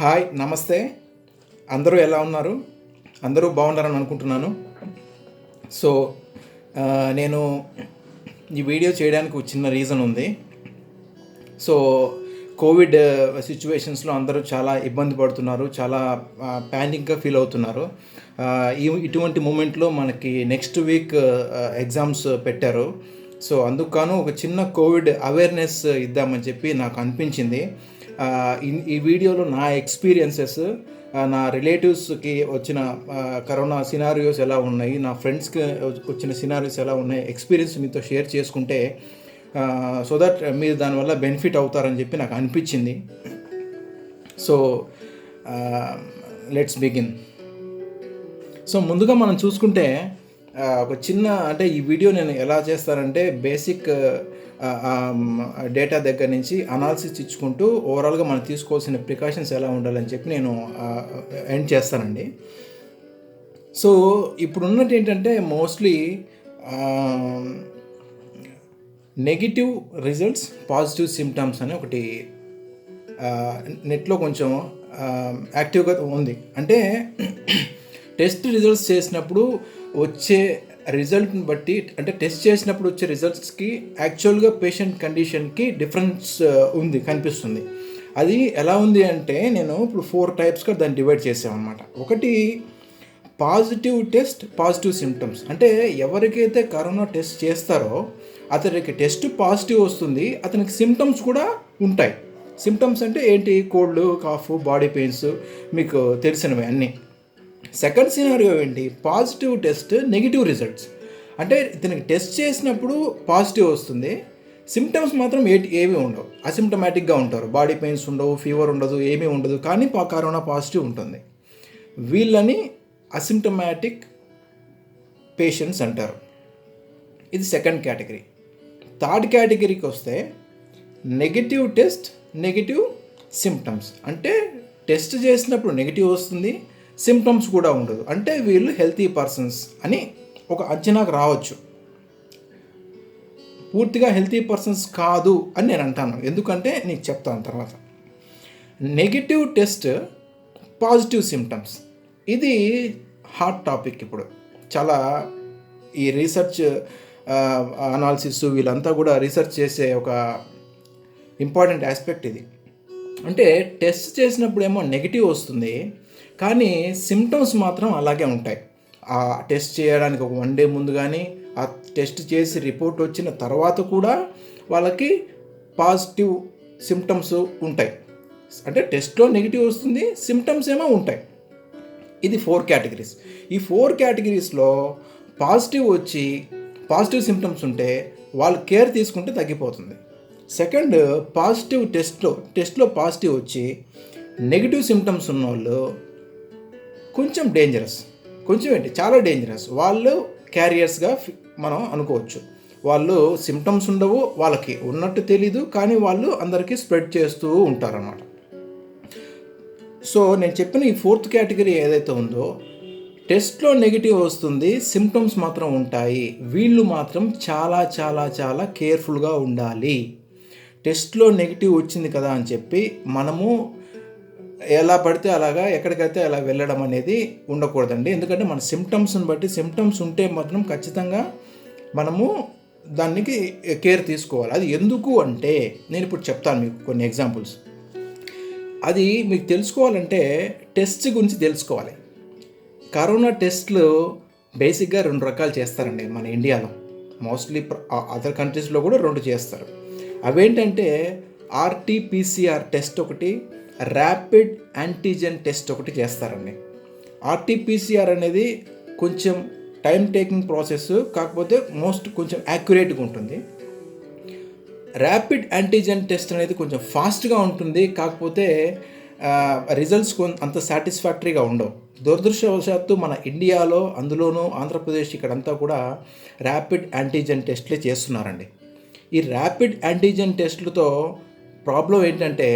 Hi, నమస్తే. అందరూ ఎలా ఉన్నారు? అందరూ బాగున్నారని అనుకుంటున్నాను. సో, నేను ఈ వీడియో చేయడానికి ఒక చిన్న రీజన్ ఉంది. సో, కోవిడ్ సిచ్యువేషన్స్లో అందరూ చాలా ఇబ్బంది పడుతున్నారు. చాలా ప్యానిక్గా ఫీల్ అవుతున్నారు. ఇటువంటి మూమెంట్లో మనకి నెక్స్ట్ వీక్ ఎగ్జామ్స్ పెట్టారు. సో, అందుకు గాను ఒక చిన్న కోవిడ్ అవేర్నెస్ ఇద్దామని చెప్పి నాకు అనిపించింది. ఈ వీడియోలో నా ఎక్స్పీరియన్సెస్, నా రిలేటివ్స్కి వచ్చిన కరోనా సినారియోస్ ఎలా ఉన్నాయి, నా ఫ్రెండ్స్కి వచ్చిన సినారియోస్ ఎలా ఉన్నాయి, ఎక్స్పీరియన్స్ మీతో షేర్ చేసుకుంటే సో దట్ మీరు దానివల్ల బెనిఫిట్ అవుతారని చెప్పి నాకు అనిపించింది. So let's begin. సో ముందుగా మనం చూసుకుంటే ఒక చిన్న ఈ వీడియో నేను ఎలా చేస్తానంటే బేసిక్ డేటా దగ్గర నుంచి అనాలిసిస్ ఇచ్చుకుంటూ ఓవరాల్గా మనం తీసుకోవాల్సిన ప్రికాషన్స్ ఎలా ఉండాలని చెప్పి నేను ఎండ్ చేస్తానండి. సో ఇప్పుడున్నట్టు ఏంటంటే mostly negative results, positive symptoms అని ఒకటి నెట్లో కొంచెం యాక్టివ్గా ఉంది. అంటే టెస్ట్ రిజల్ట్స్ చేసినప్పుడు వచ్చే రిజల్ట్ని బట్టి, అంటే టెస్ట్ చేసినప్పుడు వచ్చే రిజల్ట్స్కి యాక్చువల్గా పేషెంట్ కండిషన్కి డిఫరెన్స్ కనిపిస్తుంది. అది ఎలా ఉంది అంటే నేను ఇప్పుడు 4 టైప్స్గా దాన్ని డివైడ్ చేసామన్నమాట. ఒకటి పాజిటివ్ టెస్ట్, పాజిటివ్ సిమ్టమ్స్. అంటే ఎవరికైతే కరోనా టెస్ట్ చేస్తారో అతనికి టెస్ట్ పాజిటివ్ వస్తుంది, అతనికి సిమ్టమ్స్ కూడా ఉంటాయి. సిమ్టమ్స్ అంటే ఏంటి? కోల్డ్, కాఫ్, బాడీ పెయిన్స్, మీకు తెలిసినవి అన్నీ. సెకండ్ సినారియో ఏంటి? Positive test, negative results. అంటే ఇతనికి టెస్ట్ చేసినప్పుడు పాజిటివ్ వస్తుంది, సిమ్టమ్స్ మాత్రం ఏమీ ఉండవు, అసిమ్టమాటిక్గా ఉంటారు. బాడీ పెయిన్స్ ఉండవు, ఫీవర్ ఉండదు, ఏమీ ఉండదు, కానీ కరోనా పాజిటివ్ ఉంటుంది. వీళ్ళని అసిమ్టమాటిక్ పేషెంట్స్ అంటారు. ఇది సెకండ్ కేటగిరీ. థర్డ్ కేటగిరీకి వస్తే నెగిటివ్ టెస్ట్, నెగిటివ్ సిమ్టమ్స్. అంటే టెస్ట్ చేసినప్పుడు నెగిటివ్ వస్తుంది, సిమ్టమ్స్ కూడా ఉండదు. అంటే వీళ్ళు హెల్తీ పర్సన్స్ అని ఒక అంచనాకు రావచ్చు. పూర్తిగా హెల్తీ పర్సన్స్ కాదు అని నేను అంటాను, ఎందుకంటే నీకు చెప్తాను తర్వాత. నెగిటివ్ టెస్ట్, పాజిటివ్ సిమ్టమ్స్, ఇది హాట్ టాపిక్ ఇప్పుడు. చాలా ఈ రీసెర్చ్ అనాలిసిస్ వీళ్ళంతా కూడా రీసెర్చ్ చేసే ఒక ఇంపార్టెంట్ ఆస్పెక్ట్ ఇది. అంటే టెస్ట్ చేసినప్పుడు ఏమో నెగిటివ్ వస్తుంది, కానీ సిమ్టమ్స్ మాత్రం అలాగే ఉంటాయి. ఆ టెస్ట్ చేయడానికి ఒక 1 డే ముందు కానీ, ఆ టెస్ట్ చేసి రిపోర్ట్ వచ్చిన తర్వాత కూడా వాళ్ళకి పాజిటివ్ సిమ్టమ్స్ ఉంటాయి. అంటే టెస్ట్లో నెగిటివ్ వస్తుంది, సిమ్టమ్స్ ఏమో ఉంటాయి. ఇది 4 కేటగిరీస్. ఈ 4 కేటగిరీస్లో పాజిటివ్ వచ్చి పాజిటివ్ సిమ్టమ్స్ ఉంటే వాళ్ళు కేర్ తీసుకుంటే తగ్గిపోతుంది. సెకండ్, పాజిటివ్ టెస్ట్లో పాజిటివ్ వచ్చి నెగిటివ్ సిమ్టమ్స్ ఉన్నవాళ్ళు కొంచెం డేంజరస్. కొంచెం ఏంటి, చాలా డేంజరస్. వాళ్ళు క్యారియర్స్గా మనం అనుకోవచ్చు. వాళ్ళు సిమ్టమ్స్ ఉండవు, వాళ్ళకి ఉన్నట్టు తెలీదు, కానీ వాళ్ళు అందరికీ స్ప్రెడ్ చేస్తూ ఉంటారన్నమాట. సో నేను చెప్పిన ఈ 4th కేటగిరీ ఏదైతే ఉందో, టెస్ట్లో నెగిటివ్ వస్తుంది, సిమ్టమ్స్ మాత్రం ఉంటాయి. వీళ్ళు మాత్రం చాలా చాలా చాలా కేర్ఫుల్గా ఉండాలి. టెస్ట్లో నెగిటివ్ వచ్చింది కదా అని చెప్పి మనము ఎలా పడితే అలాగా ఎక్కడికైతే అలా వెళ్ళడం అనేది ఉండకూడదండి. ఎందుకంటే మన సిమ్టమ్స్ని బట్టి, సిమ్టమ్స్ ఉంటే మాత్రం ఖచ్చితంగా మనము దానికి కేర్ తీసుకోవాలి. అది ఎందుకు అంటే నేను ఇప్పుడు చెప్తాను మీకు కొన్ని ఎగ్జాంపుల్స్. అది మీకు తెలుసుకోవాలంటే టెస్ట్ గురించి తెలుసుకోవాలి. కరోనా టెస్ట్లు బేసిక్గా 2 రకాలు చేస్తారండి మన ఇండియాలో. మోస్ట్లీ అదర్ కంట్రీస్లో కూడా 2 చేస్తారు. అవేంటంటే ఆర్టీపీసీఆర్ టెస్ట్ ఒకటి, ర్యాపిడ్ యాంటీజెన్ టెస్ట్ ఒకటి చేస్తారండి. ఆర్టీపీసీఆర్ అనేది కొంచెం టైం టేకింగ్ ప్రాసెస్, కాకపోతే కొంచెం యాక్యురేట్గా ఉంటుంది. ర్యాపిడ్ యాంటీజెన్ టెస్ట్ అనేది కొంచెం ఫాస్ట్గా ఉంటుంది, కాకపోతే రిజల్ట్స్ అంత సాటిస్ఫాక్టరీగా ఉండవు. దురదృష్టవశాత్తు మన ఇండియాలో, అందులోనూ ఆంధ్రప్రదేశ్ ఇక్కడంతా కూడా ర్యాపిడ్ యాంటీజెన్ టెస్ట్లే చేస్తున్నారండి. ఈ ర్యాపిడ్ యాంటీజెన్ టెస్ట్లతో ప్రాబ్లం ఏంటంటే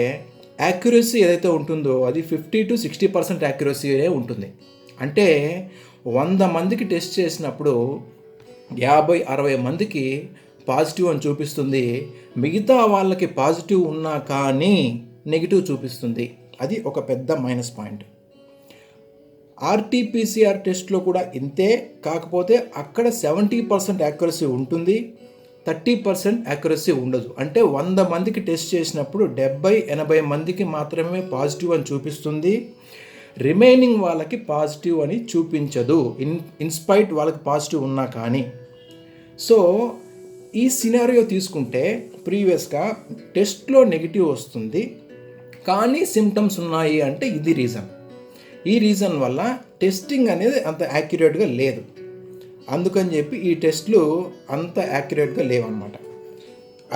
యాక్యురసీ ఏదైతే ఉంటుందో అది 50 to 60% యాక్యురసీనే ఉంటుంది. అంటే 100 మందికి టెస్ట్ చేసినప్పుడు 50-60 మందికి పాజిటివ్ అని చూపిస్తుంది, మిగతా వాళ్ళకి పాజిటివ్ ఉన్నా కానీ నెగిటివ్ చూపిస్తుంది. అది ఒక పెద్ద మైనస్ పాయింట్. ఆర్టీపీసీఆర్ టెస్ట్లో కూడా ఇంతే, కాకపోతే అక్కడ 70% యాక్యురసీ ఉంటుంది, 30% యాక్యురసీ ఉండదు. అంటే 100 మందికి టెస్ట్ చేసినప్పుడు 70-80 మందికి మాత్రమే పాజిటివ్ అని చూపిస్తుంది, రిమైనింగ్ వాళ్ళకి పాజిటివ్ అని చూపించదు, ఇన్స్పైట్ వాళ్ళకి పాజిటివ్ ఉన్నా కానీ. సో ఈ సినారియో తీసుకుంటే ప్రీవియస్గా టెస్ట్లో నెగిటివ్ వస్తుంది కానీ సిమ్టమ్స్ ఉన్నాయి అంటే ఇది రీజన్. ఈ రీజన్ వల్ల టెస్టింగ్ అనేది అంత యాక్యురేట్గా లేదు, అందుకని చెప్పి ఈ టెస్ట్లు అంత యాక్యురేట్గా లేవన్నమాట.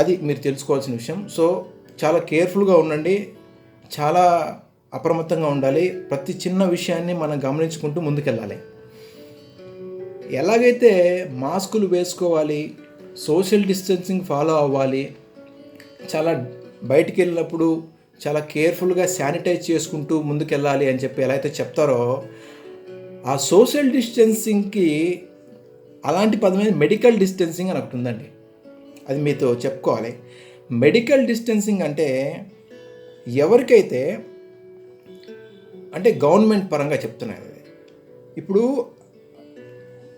అది మీరు తెలుసుకోవాల్సిన విషయం. సో చాలా కేర్ఫుల్గా ఉండండి, చాలా అప్రమత్తంగా ఉండాలి, ప్రతి చిన్న విషయాన్ని మనం గమనించుకుంటూ ముందుకెళ్ళాలి. ఎలాగైతే మాస్కులు వేసుకోవాలి, సోషల్ డిస్టెన్సింగ్ ఫాలో అవ్వాలి, చాలా బయటికి వెళ్ళినప్పుడు చాలా కేర్ఫుల్గా శానిటైజ్ చేసుకుంటూ ముందుకెళ్ళాలి అని చెప్పి ఎలా అయితే చెప్తారో, ఆ సోషల్ డిస్టెన్సింగ్కి అలాంటి పదమైన మెడికల్ డిస్టెన్సింగ్ అని ఒకటి ఉందండి. అది మీతో చెప్పుకోవాలి. మెడికల్ డిస్టెన్సింగ్ అంటే ఎవరికైతే అంటే గవర్నమెంట్ పరంగా చెప్తున్నాయి. ఇప్పుడు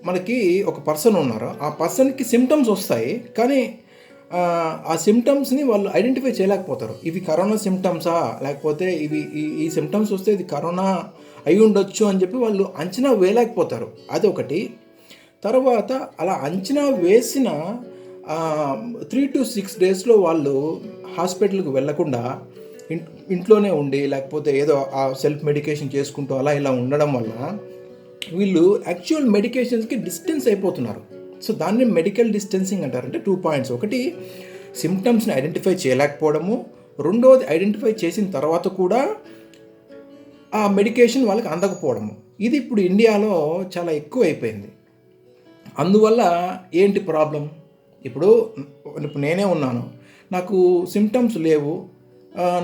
మనకి ఒక పర్సన్ ఉన్నారు, ఆ పర్సన్కి సిమ్టమ్స్ వస్తాయి కానీ ఆ సిమ్టమ్స్ని వాళ్ళు ఐడెంటిఫై చేయలేకపోతారు. ఇవి కరోనా సిమ్టమ్సా లేకపోతే ఇవి ఈ సిమ్టమ్స్ వస్తే ఇది కరోనా అయి ఉండొచ్చు అని చెప్పి వాళ్ళు అంచనా వేయలేకపోతారు. అది ఒకటి. తర్వాత అలా అంచనా వేసిన 3 to 6 డేస్లో వాళ్ళు హాస్పిటల్కి వెళ్ళకుండా ఇంట్లోనే ఉండి లేకపోతే ఏదో ఆ సెల్ఫ్ మెడికేషన్ చేసుకుంటూ అలా ఇలా ఉండడం వల్ల వీళ్ళు యాక్చువల్ మెడికేషన్స్కి డిస్టెన్స్ అయిపోతున్నారు. సో దాన్ని మెడికల్ డిస్టెన్సింగ్ అంటారు. అంటే 2 పాయింట్స్. ఒకటి, సిమ్టమ్స్ని ఐడెంటిఫై చేయలేకపోవడము, రెండోది ఐడెంటిఫై చేసిన తర్వాత కూడా ఆ మెడికేషన్ వాళ్ళకి అందకపోవడము. ఇది ఇప్పుడు ఇండియాలో చాలా ఎక్కువ అయిపోయింది. అందువల్ల ఏంటి ప్రాబ్లం? ఇప్పుడు నేనే ఉన్నాను, నాకు సిమ్టమ్స్ లేవు,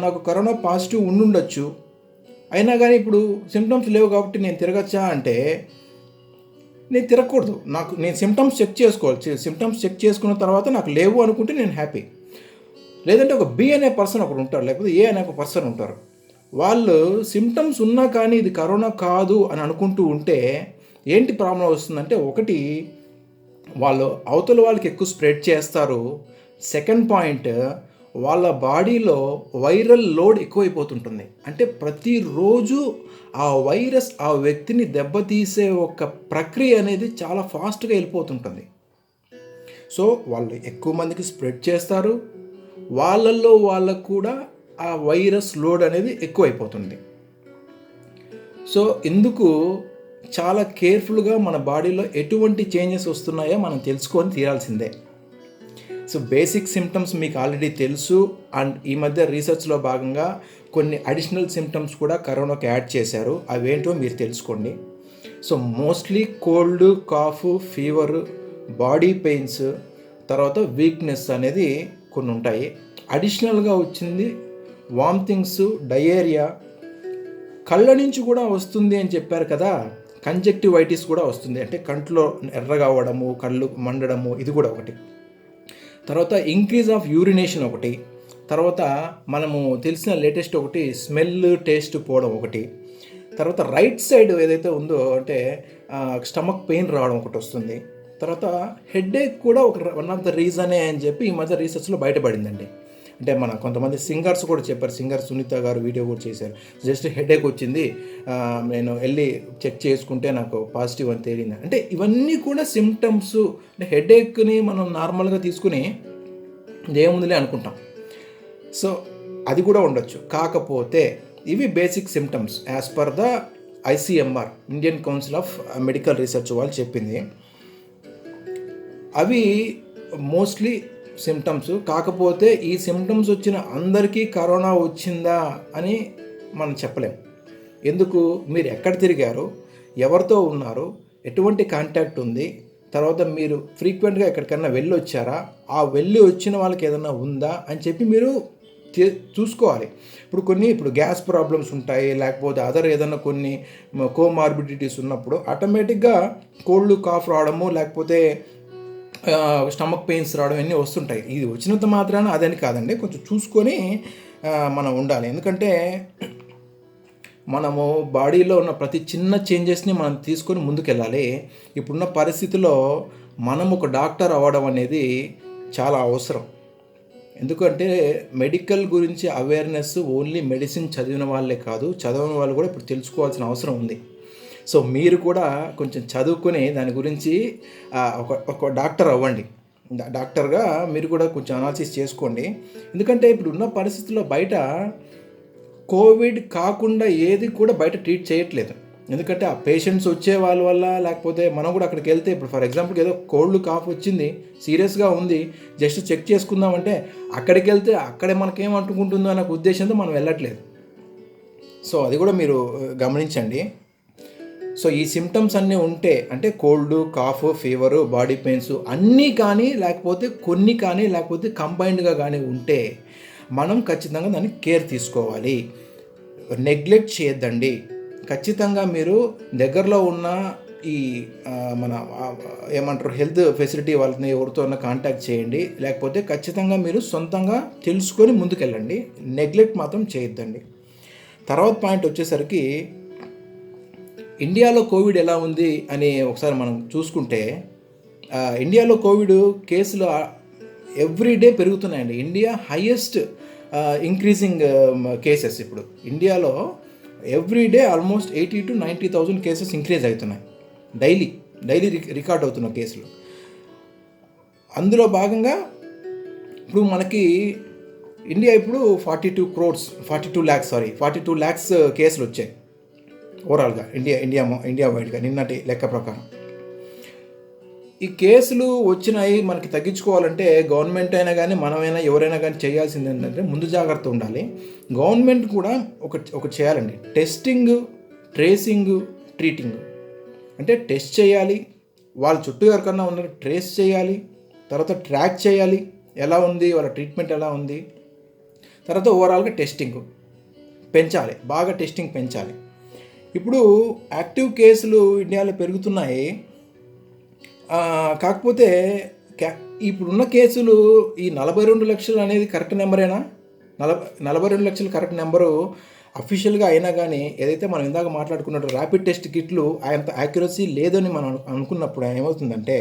నాకు కరోనా పాజిటివ్ ఉండుండొచ్చు, అయినా కానీ ఇప్పుడు సిమ్టమ్స్ లేవు కాబట్టి నేను తిరగచ్చా అంటే నేను తిరగకూడదు. నేను సిమ్టమ్స్ చెక్ చేసుకోవాలి. సిమ్టమ్స్ చెక్ చేసుకున్న తర్వాత నాకు లేవు అనుకుంటే నేను హ్యాపీ. లేదంటే ఒక బి అనే పర్సన్ ఒకరు ఉంటారు, లేకపోతే ఏ అనే ఒక పర్సన్ ఉంటారు. వాళ్ళు సిమ్టమ్స్ ఉన్నా కానీ ఇది కరోనా కాదు అని అనుకుంటూ ఉంటే ఏంటి ప్రాబ్లం వస్తుందంటే, ఒకటి, వాళ్ళు అవతల వాళ్ళకి ఎక్కువ స్ప్రెడ్ చేస్తారు. సెకండ్ పాయింట్, వాళ్ళ బాడీలో వైరల్ లోడ్ ఎక్కువైపోతుంటుంది. అంటే ప్రతిరోజు ఆ వైరస్ ఆ వ్యక్తిని దెబ్బతీసే ఒక ప్రక్రియ అనేది చాలా ఫాస్ట్గా వెళ్ళిపోతుంటుంది. సో వాళ్ళు ఎక్కువ మందికి స్ప్రెడ్ చేస్తారు, వాళ్ళల్లో వాళ్ళకు కూడా ఆ వైరస్ లోడ్ అనేది ఎక్కువైపోతుంది. సో ఇందుకు చాలా కేర్ఫుల్గా మన బాడీలో ఎటువంటి చేంజెస్ వస్తున్నాయో మనం తెలుసుకొని తీరాల్సిందే. సో బేసిక్ సిమ్టమ్స్ మీకు ఆల్రెడీ తెలుసు. అండ్ ఈ మధ్య రీసెర్చ్లో భాగంగా కొన్ని అడిషనల్ సిమ్టమ్స్ కూడా కరోనాకి యాడ్ చేశారు. అవేంటో మీరు తెలుసుకోండి. So mostly cold, cough, fever, body pains, తర్వాత వీక్నెస్ అనేది కొన్ని ఉంటాయి. అడిషనల్గా వచ్చింది వామిటింగ్స్, డయేరియా, కళ్ళ నుంచి కూడా వస్తుంది అని చెప్పారు కదా, కంజక్టివైటిస్ కూడా వస్తుంది. అంటే కంట్లో ఎర్రగా అవ్వడము, కళ్ళు మండడము, ఇది కూడా ఒకటి. తర్వాత ఇంక్రీజ్ ఆఫ్ యూరినేషన్ ఒకటి. తర్వాత మనము తెలిసిన లేటెస్ట్ ఒకటి స్మెల్ టేస్ట్ పోవడం ఒకటి. తర్వాత రైట్ సైడ్ ఏదైతే ఉందో అంటే స్టమక్ పెయిన్ రావడం ఒకటి వస్తుంది. తర్వాత హెడేక్ కూడా వన్ ఆఫ్ ద రీజనే అని చెప్పి ఈ మధ్య రీసెర్చ్లో బయటపడిందండి. అంటే మన కొంతమంది సింగర్స్ కూడా చెప్పారు, సింగర్ సునీత గారు వీడియో కూడా చేశారు. జస్ట్ హెడేక్ వచ్చింది, నేను వెళ్ళి చెక్ చేసుకుంటే నాకు పాజిటివ్ అని తేలింది. అంటే ఇవన్నీ కూడా సిమ్టమ్స్. అంటే హెడేక్ని మనం నార్మల్గా తీసుకుని ఏముందిలే అనుకుంటాం. సో అది కూడా ఉండొచ్చు. కాకపోతే ఇవి basic symptoms as per the ICMR, Indian council of medical research వాళ్ళు చెప్పింది. అవి మోస్ట్లీ సిమ్టమ్స్. కాకపోతే ఈ సిమ్టమ్స్ వచ్చిన అందరికీ కరోనా వచ్చిందా అని మనం చెప్పలేం. ఎందుకు? మీరు ఎక్కడ తిరిగారు, ఎవరితో ఉన్నారు, ఎటువంటి కాంటాక్ట్ ఉంది, తర్వాత మీరు ఫ్రీక్వెంట్గా ఎక్కడికన్నా వెళ్ళి వచ్చారా, ఆ వెళ్ళి వచ్చిన వాళ్ళకి ఏదైనా ఉందా అని చెప్పి మీరు చూసుకోవాలి. ఇప్పుడు గ్యాస్ ప్రాబ్లమ్స్ ఉంటాయి, లేకపోతే అదర్ ఏదైనా కొన్ని కోమార్బిడిటీస్ ఉన్నప్పుడు ఆటోమేటిక్గా కోల్డ్, కాఫ్ రావడము, లేకపోతే స్టమక్ పెయిన్స్ రావడం అన్నీ వస్తుంటాయి. ఇది వచ్చినంత మాత్రాన అదని కాదండి, కొంచెం చూసుకొని మనం ఉండాలి. ఎందుకంటే మనము బాడీలో ఉన్న ప్రతి చిన్న చేంజెస్ని మనం తీసుకొని ముందుకెళ్ళాలి. ఇప్పుడున్న పరిస్థితిలో మనం ఒక డాక్టర్ అవ్వడం అనేది చాలా అవసరం. ఎందుకంటే మెడికల్ గురించి అవేర్నెస్ ఓన్లీ మెడిసిన్ చదివిన వాళ్ళే కాదు, చదవని వాళ్ళు కూడా ఇప్పుడు తెలుసుకోవాల్సిన అవసరం ఉంది. సో మీరు కూడా కొంచెం చదువుకొని దాని గురించి ఒక డాక్టర్ అవ్వండి. డాక్టర్గా మీరు కూడా కొంచెం అనాలిసిస్ చేసుకోండి. ఎందుకంటే ఇప్పుడు ఉన్న పరిస్థితుల్లో బయట కోవిడ్ కాకుండా ఏది కూడా బయట ట్రీట్ చేయట్లేదు. ఎందుకంటే ఆ పేషెంట్స్ వచ్చే వాళ్ళ వల్ల, లేకపోతే మనం కూడా అక్కడికి వెళ్తే ఇప్పుడు ఫర్ ఎగ్జాంపుల్కి ఏదో కోల్డ్ కాఫ్ వచ్చింది, సీరియస్గా ఉంది, జస్ట్ చెక్ చేసుకుందామంటే అక్కడికి వెళ్తే అక్కడే మనకేం అంటుకుంటుందో అనే ఉద్దేశంతో మనం వెళ్ళట్లేదు. సో అది కూడా మీరు గమనించండి. సో ఈ సిమ్టమ్స్ అన్నీ ఉంటే, అంటే cold, cough, fever, body pains అన్నీ కానీ, లేకపోతే కొన్ని కానీ, లేకపోతే కంబైన్డ్గా కానీ ఉంటే మనం ఖచ్చితంగా దాన్ని కేర్ తీసుకోవాలి. నెగ్లెక్ట్ చేయొద్దండి. ఖచ్చితంగా మీరు దగ్గరలో ఉన్న ఈ మన ఏమంటారు హెల్త్ ఫెసిలిటీ వాళ్ళని ఎవరితో కాంటాక్ట్ చేయండి. లేకపోతే ఖచ్చితంగా మీరు సొంతంగా తెలుసుకొని ముందుకెళ్ళండి. నెగ్లెక్ట్ మాత్రం చేయొద్దండి. తర్వాత పాయింట్ వచ్చేసరికి ఇండియాలో కోవిడ్ ఎలా ఉంది అని ఒకసారి మనం చూసుకుంటే, ఇండియాలో కోవిడ్ కేసులు ఎవ్రీడే పెరుగుతున్నాయండి. India highest increasing cases. ఇప్పుడు ఇండియాలో everyday almost 80,000 to 90,000 cases increase అవుతున్నాయి. డైలీ రికార్డ్ అవుతున్న కేసులు. అందులో భాగంగా ఇప్పుడు మనకి ఇండియా ఇప్పుడు 42 lakhs కేసులు వచ్చాయి ఓవరాల్గా ఇండియా వైడ్గా నిన్నటి లెక్క ప్రకారం. ఈ కేసులు వచ్చినాయి, మనకి తగ్గించుకోవాలంటే గవర్నమెంట్ అయినా కానీ మనమైనా ఎవరైనా కానీ చేయాల్సింది ఏంటంటే ముందు జాగ్రత్త ఉండాలి. గవర్నమెంట్ కూడా ఒక చేయాలండి, టెస్టింగ్, ట్రేసింగ్, ట్రీటింగ్. అంటే టెస్ట్ చేయాలి, వాళ్ళ చుట్టూ ఎవరికన్నా ఉన్నారు ట్రేస్ చేయాలి, తర్వాత ట్రాక్ చేయాలి ఎలా ఉంది, వాళ్ళ ట్రీట్మెంట్ ఎలా ఉంది, తర్వాత ఓవరాల్గా టెస్టింగ్ పెంచాలి, బాగా టెస్టింగ్ పెంచాలి. ఇప్పుడు యాక్టివ్ కేసులు ఇండియాలో పెరుగుతున్నాయి. కాకపోతే ఇప్పుడున్న కేసులు ఈ 42 లక్షలు అనేది కరెక్ట్ నెంబరేనా? 42 లక్షలు కరెక్ట్ నెంబరు అఫీషియల్గా అయినా కానీ, ఏదైతే మనం ఇందాక మాట్లాడుకున్నట్టు ర్యాపిడ్ టెస్ట్ కిట్లు అంత యాక్యురసీ లేదని మనం అనుకున్నప్పుడు ఏమవుతుందంటే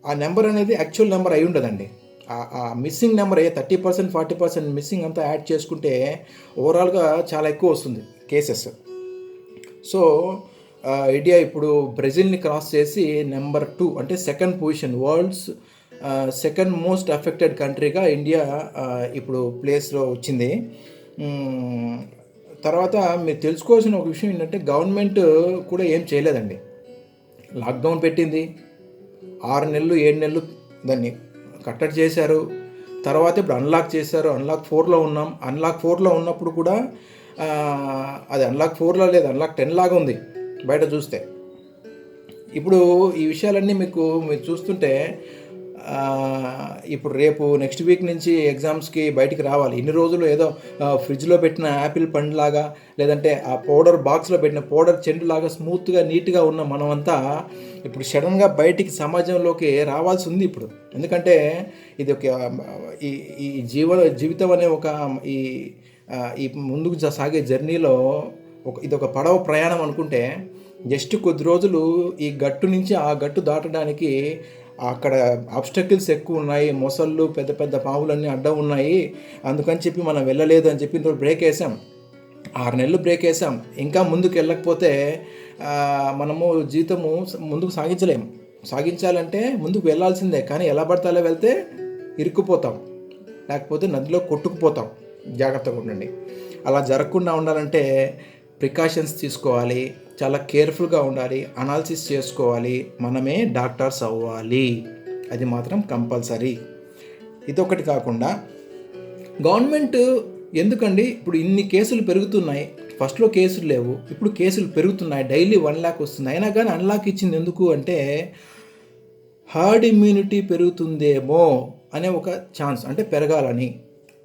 ఆ నెంబర్ అనేది యాక్చువల్ నెంబర్ అయి ఉండదండి. ఆ మిస్సింగ్ నెంబర్ 30%, 40% మిస్సింగ్ అంతా యాడ్ చేసుకుంటే ఓవరాల్గా చాలా ఎక్కువ వస్తుంది కేసెస్. సో ఇండియా ఇప్పుడు బ్రెజిల్ని క్రాస్ చేసి నెంబర్ 2 అంటే second position, world's second most affected కంట్రీగా ఇండియా ఇప్పుడు ప్లేస్లో వచ్చింది. తర్వాత మీరు తెలుసుకోవాల్సిన ఒక విషయం ఏంటంటే గవర్నమెంట్ కూడా ఏం చేయలేదండి. లాక్డౌన్ పెట్టింది, 6 నెలలు 7 నెలలు దాన్ని కట్టడి చేశారు. తర్వాత ఇప్పుడు అన్లాక్ చేశారు. అన్లాక్ 4లో ఉన్నాం. అన్లాక్ 4లో ఉన్నప్పుడు కూడా అది అన్లాక్ 4లో లేదు, అన్లాక్ 10 లాగా ఉంది బయట చూస్తే. ఇప్పుడు ఈ విషయాలన్నీ మీరు చూస్తుంటే ఇప్పుడు రేపు నెక్స్ట్ వీక్ నుంచి ఎగ్జామ్స్కి బయటికి రావాలి. ఇన్ని రోజులు ఏదో ఫ్రిడ్జ్లో పెట్టిన యాపిల్ పండులాగా, లేదంటే ఆ పౌడర్ బాక్స్లో పెట్టిన పౌడర్ చెండులాగా స్మూత్గా నీట్గా ఉన్న మనమంతా ఇప్పుడు సడన్గా బయటికి సమాజంలోకి రావాల్సి ఉంది ఇప్పుడు. ఎందుకంటే ఇది ఒక ఈ జీవితం అనే ఒక ఈ ముందుకు సాగే జర్నీలో ఇదొక పడవ ప్రయాణం అనుకుంటే, జస్ట్ కొద్ది రోజులు ఈ గట్టు నుంచి ఆ గట్టు దాటడానికి అక్కడ ఆబ్స్టకిల్స్ ఎక్కువ ఉన్నాయి, మొసళ్ళు, పెద్ద పెద్ద పాములన్నీ అడ్డం ఉన్నాయి, అందుకని చెప్పి మనం వెళ్ళలేదు అని చెప్పి బ్రేక్ వేసాం. 6 నెలలు బ్రేక్ వేసాం. ఇంకా ముందుకు వెళ్ళకపోతే మనము జీవితము ముందుకు సాగించాలంటే ముందుకు వెళ్ళాల్సిందే. కానీ ఎలా పడితే అలా వెళ్తే ఇరుక్కుపోతాం, లేకపోతే నదిలో కొట్టుకుపోతాం. జాగ్రత్తగా ఉండండి. అలా జరగకుండా ఉండాలంటే ప్రికాషన్స్ తీసుకోవాలి, చాలా కేర్ఫుల్గా ఉండాలి, అనాలిసిస్ చేసుకోవాలి, మనమే డాక్టర్స్ అవ్వాలి. అది మాత్రం కంపల్సరీ. ఇదొకటి కాకుండా గవర్నమెంట్ ఎందుకండి ఇప్పుడు ఇన్ని కేసులు పెరుగుతున్నాయి, ఫస్ట్లో కేసులు లేవు, ఇప్పుడు కేసులు పెరుగుతున్నాయి, డైలీ 1 lakh వస్తుంది, అయినా కానీ అన్లాక్ ఇచ్చింది ఎందుకు అంటే హర్డ్ ఇమ్యూనిటీ పెరుగుతుందేమో అనే ఒక ఛాన్స్, అంటే పెరగాలని.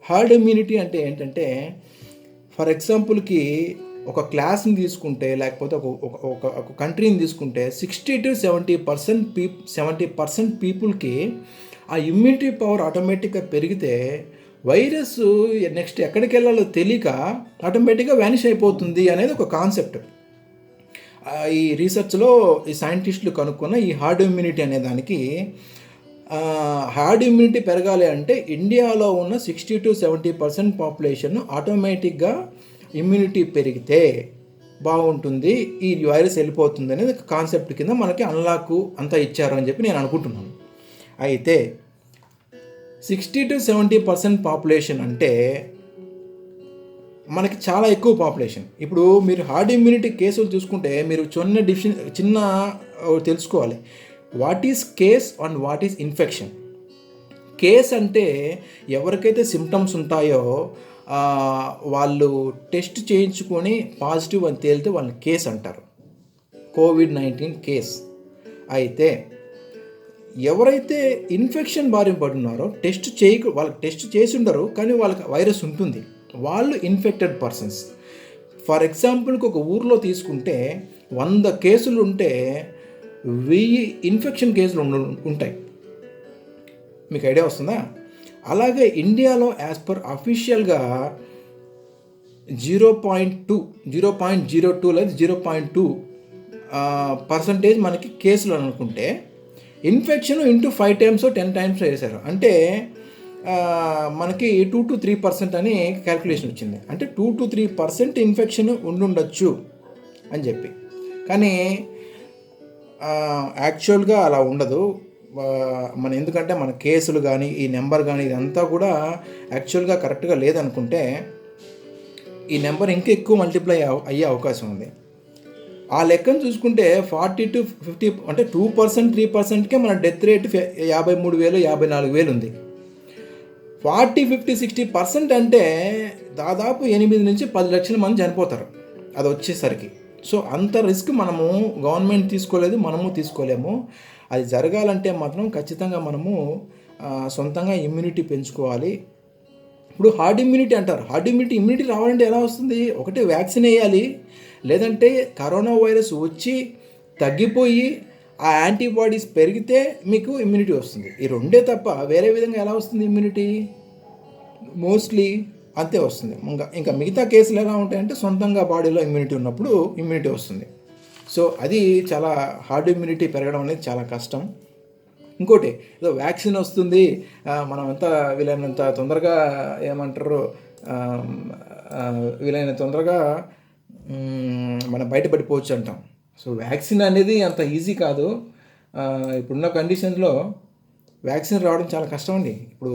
హర్డ్ ఇమ్యూనిటీ అంటే ఏంటంటే ఫర్ ఎగ్జాంపుల్కి ఒక క్లాస్ని తీసుకుంటే, లేకపోతే ఒక కంట్రీని తీసుకుంటే 60 to 70% పీపుల్కి ఆ ఇమ్యూనిటీ పవర్ ఆటోమేటిక్గా పెరిగితే వైరస్ నెక్స్ట్ ఎక్కడికి వెళ్ళాలో తెలియక ఆటోమేటిక్గా వ్యానిష్ అయిపోతుంది అనేది ఒక కాన్సెప్ట్. ఈ రీసెర్చ్లో ఈ సైంటిస్టులు కనుక్కున్న ఈ హార్డ్ ఇమ్యూనిటీ అనే దానికి, హార్డ్ ఇమ్యూనిటీ పెరగాలి అంటే ఇండియాలో ఉన్న 60-70% పాపులేషన్ ఆటోమేటిక్గా ఇమ్యూనిటీ పెరిగితే బాగుంటుంది, ఈ వైరస్ వెళ్ళిపోతుంది అనేది కాన్సెప్ట్ కింద మనకి అన్లాక్ అంతా ఇచ్చారు అని చెప్పి నేను అనుకుంటున్నాను. అయితే 60-70% పాపులేషన్ అంటే మనకి చాలా ఎక్కువ పాపులేషన్. ఇప్పుడు మీరు హార్డ్ ఇమ్యూనిటీ కేసులు చూసుకుంటే మీరు చిన్న తెలుసుకోవాలి. What is case and what is infection. Case అంటే ఎవరికైతే సిమ్టమ్స్ ఉంటాయో వాళ్ళు టెస్ట్ చేయించుకొని పాజిటివ్ అని తేలితే వాళ్ళని కేస్ అంటారు, కోవిడ్-19 కేస్. అయితే ఎవరైతే ఇన్ఫెక్షన్ బారిన పడున్నారో వాళ్ళకి టెస్ట్ చేసి ఉండరు కానీ వాళ్ళకి వైరస్ ఉంటుంది, వాళ్ళు ఇన్ఫెక్టెడ్ పర్సన్స్. ఫర్ ఎగ్జాంపుల్కి ఒక ఊర్లో తీసుకుంటే 100 కేసులు ఉంటే 1000 ఇన్ఫెక్షన్ కేసులు ఉంటాయి. మీకు ఐడియా వస్తుందా? అలాగే ఇండియాలో యాజ్ పర్ అఫీషియల్గా 0.02 లేదా 0.2% మనకి కేసులు అనుకుంటే ఇన్ఫెక్షన్ ఇంటూ 5 times 10 times వేశారు. అంటే మనకి 2-3% అని క్యాల్కులేషన్ వచ్చింది. అంటే 2-3% ఇన్ఫెక్షన్ ఉండుండొచ్చు అని చెప్పి. కానీ యాక్చువల్గా అలా ఉండదు. ఎందుకంటే మన కేసులు కానీ ఈ నెంబర్ కానీ ఇదంతా కూడా యాక్చువల్గా కరెక్ట్గా లేదనుకుంటే ఈ నెంబర్ ఇంకా ఎక్కువ మల్టిప్లై అయ్యే అవకాశం ఉంది. ఆ లెక్కను చూసుకుంటే 40-50 అంటే 2%-3%కే మన డెత్ రేట్ 53,000-54,000 ఉంది. 40-50-60% అంటే దాదాపు 8-10 లక్షల మంది చనిపోతారు అది వచ్చేసరికి. సో అంత రిస్క్ మనము గవర్నమెంట్ తీసుకోలేదు, మనము తీసుకోలేము. అది జరగాలంటే మాత్రం ఖచ్చితంగా మనము సొంతంగా ఇమ్యూనిటీ పెంచుకోవాలి. ఇప్పుడు హార్డ్ ఇమ్యూనిటీ అంటారు. హార్డ్ ఇమ్యూనిటీ రావాలంటే ఎలా వస్తుంది? ఒకటి వ్యాక్సిన్ వేయాలి, లేదంటే కరోనా వైరస్ వచ్చి తగ్గిపోయి ఆ యాంటీబాడీస్ పెరిగితే మీకు ఇమ్యూనిటీ వస్తుంది. ఈ రెండే తప్ప వేరే విధంగా ఎలా వస్తుంది ఇమ్యూనిటీ? మోస్ట్లీ అంతే వస్తుంది. ఇంకా మిగతా కేసులు ఎలా ఉంటాయంటే సొంతంగా బాడీలో ఇమ్యూనిటీ ఉన్నప్పుడు ఇమ్యూనిటీ వస్తుంది. సో అది చాలా హార్డ్ ఇమ్యూనిటీ పెరగడం అనేది చాలా కష్టం. ఇంకోటి ఏదో వ్యాక్సిన్ వస్తుంది మనం అంతా వీలైనంత తొందరగా వీలైనంత తొందరగా మనం బయటపడిపోవచ్చు అంటాం. సో వ్యాక్సిన్ అనేది అంత ఈజీ కాదు. ఇప్పుడున్న కండిషన్స్లో వ్యాక్సిన్ రావడం చాలా కష్టం అండి. ఇప్పుడు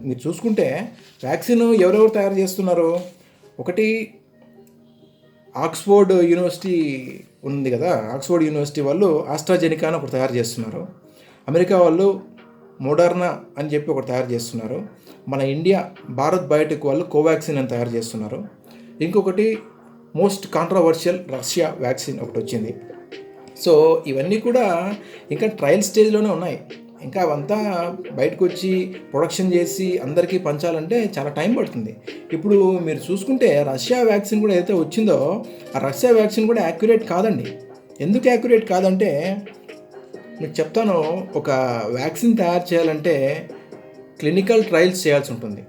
మీరు చూసుకుంటే వ్యాక్సిన్ ఎవరెవరు తయారు చేస్తున్నారు? ఒకటి ఆక్స్ఫోర్డ్ యూనివర్సిటీ ఉంది కదా, ఆక్స్ఫోర్డ్ యూనివర్సిటీ వాళ్ళు ఆస్ట్రాజెనికా అని ఒకటి తయారు చేస్తున్నారు. అమెరికా వాళ్ళు మోడర్నా అని చెప్పి ఒకటి తయారు చేస్తున్నారు. మన భారత్ బయోటెక్ వాళ్ళు కోవాక్సిన్ అని తయారు చేస్తున్నారు. ఇంకొకటి మోస్ట్ కాంట్రవర్షియల్ రష్యా వ్యాక్సిన్ ఒకటి వచ్చింది. సో ఇవన్నీ కూడా ఇంకా ట్రయల్ స్టేజ్లోనే ఉన్నాయి. ఇంకా అవంతా బయటకు వచ్చి ప్రొడక్షన్ చేసి అందరికీ పంచాలంటే చాలా టైం పడుతుంది. ఇప్పుడు మీరు చూసుకుంటే రష్యా వ్యాక్సిన్ కూడా ఏదైతే వచ్చిందో ఆ రష్యా వ్యాక్సిన్ కూడా యాక్యురేట్ కాదండి. ఎందుకు యాక్యురేట్ కాదంటే మీకు చెప్తాను. ఒక వ్యాక్సిన్ తయారు చేయాలంటే క్లినికల్ ట్రయల్స్ చేయాల్సి ఉంటుంది.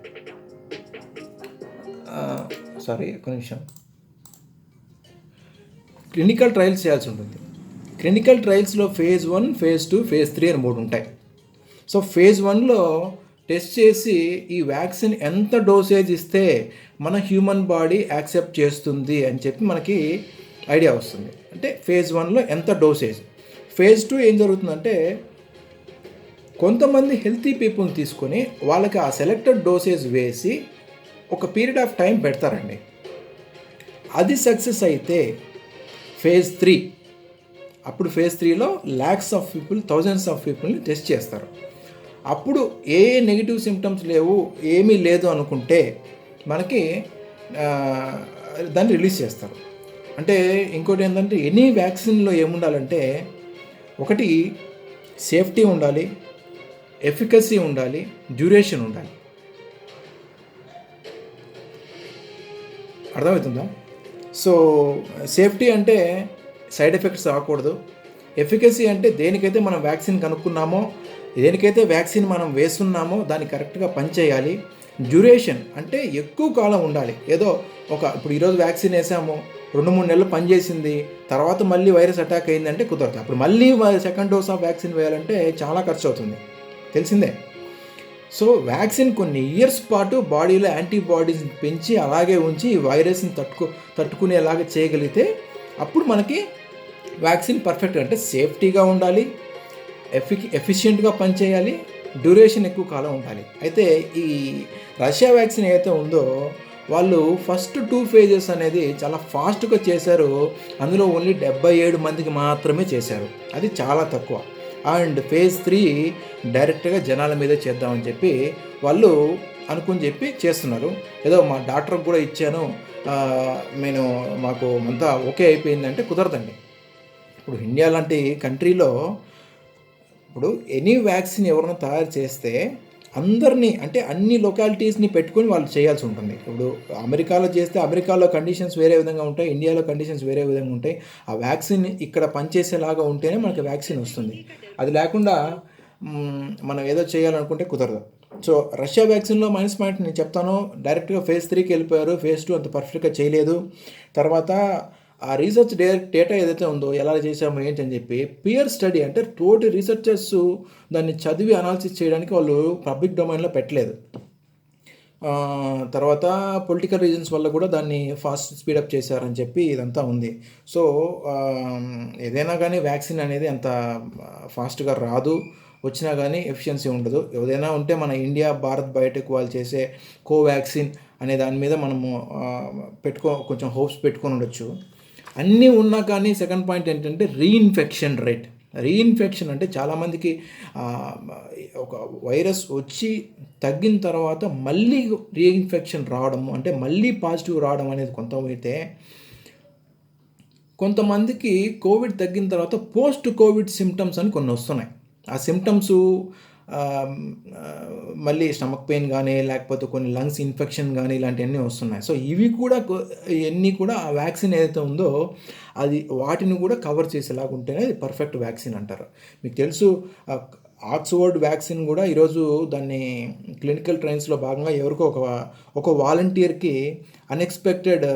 ఒక నిమిషం. క్లినికల్ ట్రయల్స్ చేయాల్సి ఉంటుంది. క్లినికల్ ట్రయల్స్లో phase 1, phase 2, phase 3 అని 3 ఉంటాయి. సో phase 1లో టెస్ట్ చేసి ఈ వ్యాక్సిన్ ఎంత డోసేజ్ ఇస్తే మన హ్యూమన్ బాడీ యాక్సెప్ట్ చేస్తుంది అని చెప్పి మనకి ఐడియా వస్తుంది. అంటే phase 1లో ఎంత డోసేజ్. phase 2 ఏం జరుగుతుందంటే కొంతమంది హెల్తీ పీపుల్ని తీసుకొని వాళ్ళకి ఆ సెలెక్టెడ్ డోసేజ్ వేసి ఒక పీరియడ్ ఆఫ్ టైం పెడతారండి. అది సక్సెస్ అయితే phase 3, అప్పుడు phase 3లో lakhs of people, thousands of పీపుల్ని టెస్ట్ చేస్తారు. అప్పుడు ఏ నెగిటివ్ సిమ్టమ్స్ లేవు, ఏమీ లేదు అనుకుంటే మనకి దాన్ని రిలీజ్ చేస్తారు. అంటే ఇంకోటి ఏంటంటే ఎనీ వ్యాక్సిన్లో ఏముండాలంటే ఒకటి సేఫ్టీ ఉండాలి, ఎఫికసీ ఉండాలి, డ్యూరేషన్ ఉండాలి. అర్థమవుతుందా? సో సేఫ్టీ అంటే సైడ్ ఎఫెక్ట్స్ రాకూడదు. ఎఫికసీ అంటే దేనికైతే మనం వ్యాక్సిన్ కనుక్కున్నామో, దేనికైతే వ్యాక్సిన్ మనం వేస్తున్నామో దాన్ని కరెక్ట్గా పనిచేయాలి. డ్యూరేషన్ అంటే ఎక్కువ కాలం ఉండాలి. ఏదో ఇప్పుడు ఈరోజు వ్యాక్సిన్ వేసాము, 2-3 నెలలు పనిచేసింది, తర్వాత మళ్ళీ వైరస్ అటాక్ అయిందంటే కుదరదు. అప్పుడు మళ్ళీ సెకండ్ డోస్ ఆఫ్ వ్యాక్సిన్ వేయాలంటే చాలా ఖర్చు అవుతుంది, తెలిసిందే. సో వ్యాక్సిన్ కొన్ని ఇయర్స్ పాటు బాడీలో యాంటీబాడీస్ని పెంచి అలాగే ఉంచి ఈ వైరస్ని తట్టుకునేలాగా చేయగలిగితే అప్పుడు మనకి వ్యాక్సిన్ పర్ఫెక్ట్, అంటే సేఫ్టీగా ఉండాలి, ఎఫిషియెంట్గా పనిచేయాలి, డ్యూరేషన్ ఎక్కువ కాలం ఉండాలి. అయితే ఈ రష్యా వ్యాక్సిన్ ఏదైతే ఉందో వాళ్ళు ఫస్ట్ 2 ఫేజెస్ అనేది చాలా ఫాస్ట్గా చేశారు. అందులో ఓన్లీ 77 మందికి మాత్రమే చేశారు, అది చాలా తక్కువ. అండ్ ఫేజ్ 3 డైరెక్ట్గా జనాల మీదే చేద్దామని చెప్పి వాళ్ళు చెప్పి చేస్తున్నారు. ఏదో మా డాక్టర్కి కూడా ఇచ్చాను, మాకు అంతా ఓకే అయిపోయిందంటే కుదరదండి. ఇప్పుడు ఇండియా లాంటి కంట్రీలో ఇప్పుడు ఎనీ వ్యాక్సిన్ ఎవరైనా తయారు చేస్తే అందరినీ, అంటే అన్ని లొకాలిటీస్ని పెట్టుకొని వాళ్ళు చేయాల్సి ఉంటుంది. ఇప్పుడు అమెరికాలో చేస్తే అమెరికాలో కండిషన్స్ వేరే విధంగా ఉంటాయి, ఇండియాలో కండిషన్స్ వేరే విధంగా ఉంటాయి. ఆ వ్యాక్సిన్ ఇక్కడ పనిచేసేలాగా ఉంటేనే మనకి వ్యాక్సిన్ వస్తుంది. అది లేకుండా మనం ఏదో చేయాలనుకుంటే కుదరదు. సో రష్యా వ్యాక్సిన్లో మైనస్ పాయింట్ నేను చెప్తాను, డైరెక్ట్గా ఫేజ్ 3కి వెళ్ళిపోయారు, ఫేజ్ 2 అంత పర్ఫెక్ట్గా చేయలేదు. తర్వాత ఆ రీసెర్చ్ డేటా ఏదైతే ఉందో ఎలా చేసాము ఏంటి అని చెప్పి పియర్ స్టడీ, అంటే తోటి రీసెర్చర్స్ దాన్ని చదివి అనాలిసిస్ చేయడానికి వాళ్ళు పబ్లిక్ డొమైన్లో పెట్టలేదు. తర్వాత పొలిటికల్ రీజన్స్ వల్ల కూడా దాన్ని ఫాస్ట్ స్పీడప్ చేశారని చెప్పి ఇదంతా ఉంది. సో ఏదైనా కానీ వ్యాక్సిన్ అనేది అంత ఫాస్ట్గా రాదు, వచ్చినా కానీ ఎఫిషియన్సీ ఉండదు. ఏదైనా ఉంటే మన ఇండియా, భారత్ బయోటెక్ వాళ్ళు చేసే కోవాక్సిన్ అనే దాని మీద మనము కొంచెం హోప్స్ పెట్టుకొని ఉండొచ్చు. అన్నీ ఉన్నా కానీ సెకండ్ పాయింట్ ఏంటంటే రీఇన్ఫెక్షన్ రేట్. రీఇన్ఫెక్షన్ అంటే చాలామందికి ఒక వైరస్ వచ్చి తగ్గిన తర్వాత మళ్ళీ రీఇన్ఫెక్షన్ రావడం, అంటే మళ్ళీ పాజిటివ్ రావడం అనేది కొంతమైతే, కొంతమందికి కోవిడ్ తగ్గిన తర్వాత పోస్ట్ కోవిడ్ సిమ్టమ్స్ అని కొన్ని వస్తున్నాయి. ఆ సిమ్టమ్స్ మళ్ళీ స్టమక్ పెయిన్ కానీ లేకపోతే కొన్ని లంగ్స్ ఇన్ఫెక్షన్ కానీ ఇలాంటివన్నీ వస్తున్నాయి. సో ఇవన్నీ కూడా ఆ వ్యాక్సిన్ ఏదైతే ఉందో అది వాటిని కూడా కవర్ చేసేలాగా ఉంటేనే అది పర్ఫెక్ట్ వ్యాక్సిన్ అంటారు. మీకు తెలుసు ఆక్స్ఫర్డ్ వ్యాక్సిన్ కూడా ఈరోజు దాన్ని క్లినికల్ ట్రయల్స్లో భాగంగా ఎవరికో ఒక వాలంటీర్కి అన్ఎక్స్పెక్టెడ్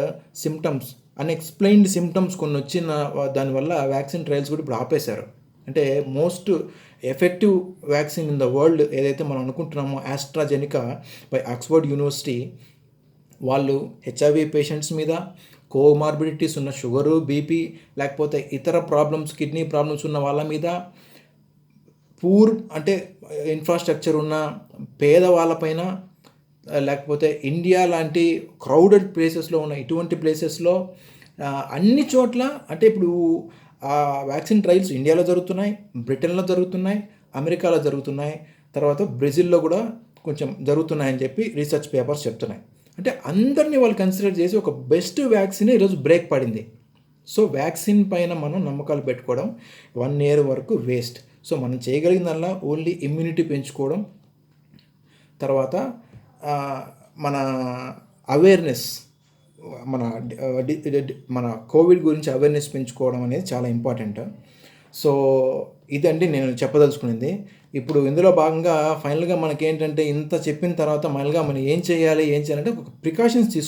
సిమ్టమ్స్, అన్ఎక్స్ప్లెయిన్డ్ సిమ్టమ్స్ కొన్ని వచ్చిన దానివల్ల వ్యాక్సిన్ ట్రయల్స్ కూడా ఇప్పుడు ఆపేశారు. అంటే most effective vaccine in the world ఏదైతే మనం అనుకుంటున్నామో ఆస్ట్రాజెనికా బై ఆక్స్ఫర్డ్ యూనివర్సిటీ, వాళ్ళు హెచ్ఐవి పేషెంట్స్ మీద, కోమార్బిడిటీస్ ఉన్న షుగరు, బీపీ లేకపోతే ఇతర ప్రాబ్లమ్స్, కిడ్నీ ప్రాబ్లమ్స్ ఉన్న వాళ్ళ మీద, అంటే ఇన్ఫ్రాస్ట్రక్చర్ ఉన్న పేదవాళ్ళపైన, లేకపోతే ఇండియా లాంటి క్రౌడెడ్ ప్లేసెస్లో ఉన్న ఇటువంటి ప్లేసెస్లో అన్ని చోట్ల, అంటే ఇప్పుడు ఆ వ్యాక్సిన్ ట్రయల్స్ ఇండియాలో జరుగుతున్నాయి, బ్రిటన్లో జరుగుతున్నాయి, అమెరికాలో జరుగుతున్నాయి, తర్వాత బ్రెజిల్లో కూడా కొంచెం జరుగుతున్నాయని చెప్పి రీసెర్చ్ పేపర్స్ చెప్తున్నాయి. అంటే అందరినీ వాళ్ళు కన్సిడర్ చేసి ఒక బెస్ట్ వ్యాక్సిన్ ఈరోజు బ్రేక్ పడింది. సో వ్యాక్సిన్ పైన మనం నమ్మకాలు పెట్టుకోవడం 1 year వరకు వేస్ట్. సో మనం చేయగలిగిందల్లా ఓన్లీ ఇమ్యూనిటీ పెంచుకోవడం, తర్వాత మన అవేర్నెస్, మన కోవిడ్ గురించి అవేర్నెస్ పెంచుకోవడం అనేది చాలా ఇంపార్టెంట్. సో ఇదండి నేను చెప్పదలుచుకునేది. ఇప్పుడు ఇందులో భాగంగా ఫైనల్గా మనకేంటంటే ఇంత చెప్పిన తర్వాత మళ్ళీ మనం ఏం చేయాలంటే ఒక ప్రికాషన్స్ తీసుకోవాలి.